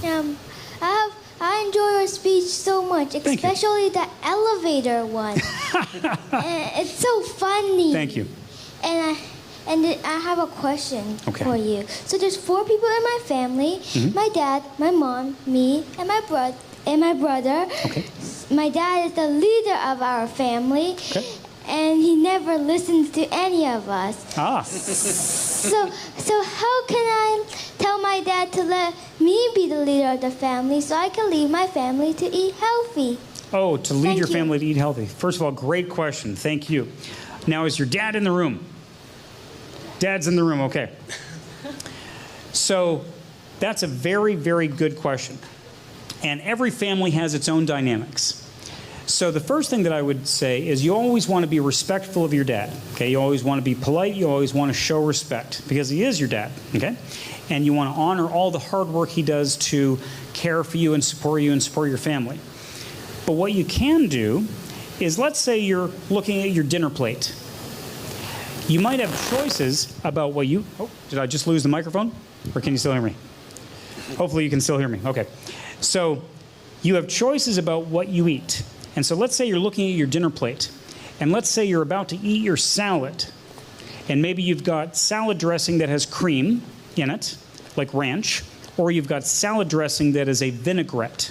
Um, I enjoy your speech so much, especially the elevator one. It's so funny. Thank you. And I have a question for you. So there's 4 people in my family: my dad, my mom, me, and my brother. Okay. My dad is the leader of our family. Okay. And he never listens to any of us. Ah. So how can I tell my dad to let me be the leader of the family so I can lead my family to eat healthy? Oh, to lead your family to eat healthy. First of all, great question. Thank you. Now, is your dad in the room? Dad's in the room, okay. So that's a very, very good question. And every family has its own dynamics. So the first thing that I would say is you always want to be respectful of your dad. Okay, you always want to be polite. You always want to show respect because he is your dad. Okay, and you want to honor all the hard work he does to care for you and support your family. But what you can do is, let's say you're looking at your dinner plate. You might have choices about what you. Oh, did I just lose the microphone? Or can you still hear me? Hopefully you can still hear me. Okay, so you have choices about what you eat. And so let's say you're looking at your dinner plate, and let's say you're about to eat your salad, and maybe you've got salad dressing that has cream in it, like ranch, or you've got salad dressing that is a vinaigrette.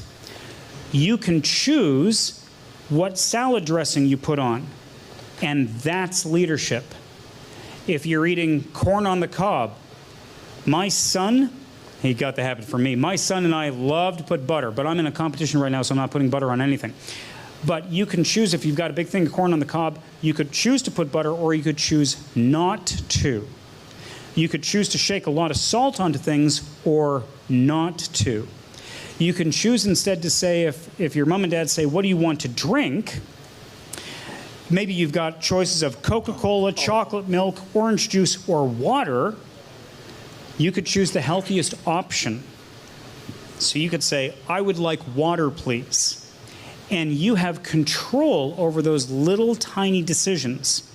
You can choose what salad dressing you put on, and that's leadership. If you're eating corn on the cob, my son, he got the habit from me, my son and I love to put butter, but I'm in a competition right now, so I'm not putting butter on anything. But you can choose, if you've got a big thing of corn on the cob, you could choose to put butter or you could choose not to. You could choose to shake a lot of salt onto things or not to. You can choose instead to say, if your mom and dad say, what do you want to drink? Maybe you've got choices of Coca-Cola, chocolate milk, orange juice, or water. You could choose the healthiest option. So you could say, I would like water, please. And you have control over those little tiny decisions.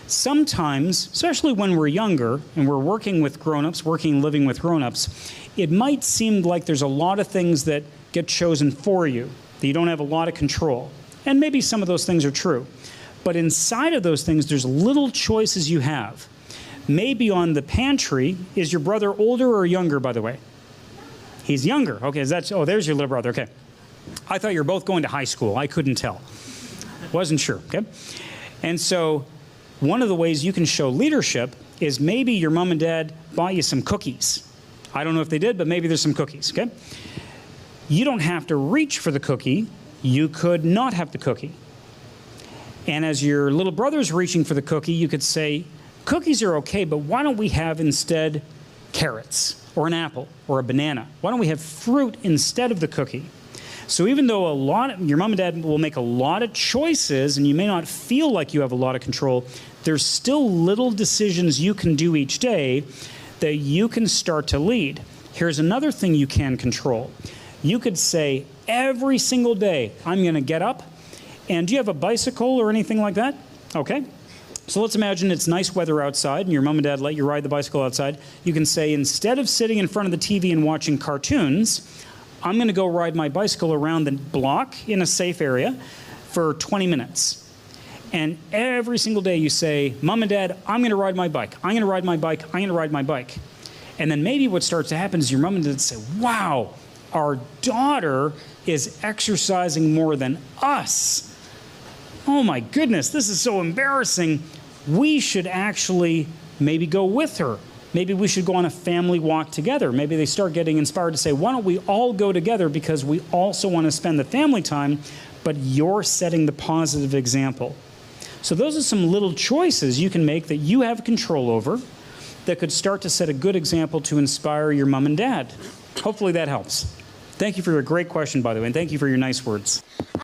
Sometimes, especially when we're younger and we're working with grown-ups, living with grown-ups, it might seem like there's a lot of things that get chosen for you, that you don't have a lot of control. And maybe some of those things are true. But inside of those things, there's little choices you have. Maybe on the pantry, is your brother older or younger, by the way? He's younger. Okay, oh, there's your little brother. Okay. I thought you were both going to high school. I couldn't tell. Wasn't sure, okay? And so one of the ways you can show leadership is maybe your mom and dad bought you some cookies. I don't know if they did, but maybe there's some cookies, okay? You don't have to reach for the cookie. You could not have the cookie. And as your little brother's reaching for the cookie, you could say, cookies are okay, but why don't we have instead carrots or an apple or a banana? Why don't we have fruit instead of the cookie? So even though your mom and dad will make a lot of choices and you may not feel like you have a lot of control, there's still little decisions you can do each day that you can start to lead. Here's another thing you can control. You could say, every single day, I'm going to get up, and do you have a bicycle or anything like that? Okay. So let's imagine it's nice weather outside and your mom and dad let you ride the bicycle outside. You can say, instead of sitting in front of the TV and watching cartoons, I'm going to go ride my bicycle around the block in a safe area for 20 minutes. And every single day you say, Mom and Dad, I'm going to ride my bike. I'm going to ride my bike. I'm going to ride my bike. And then maybe what starts to happen is your mom and dad say, wow, our daughter is exercising more than us. Oh my goodness, this is so embarrassing. We should actually maybe go with her. Maybe we should go on a family walk together. Maybe they start getting inspired to say, why don't we all go together because we also want to spend the family time, but you're setting the positive example. So those are some little choices you can make that you have control over that could start to set a good example to inspire your mom and dad. Hopefully that helps. Thank you for your great question, by the way, and thank you for your nice words.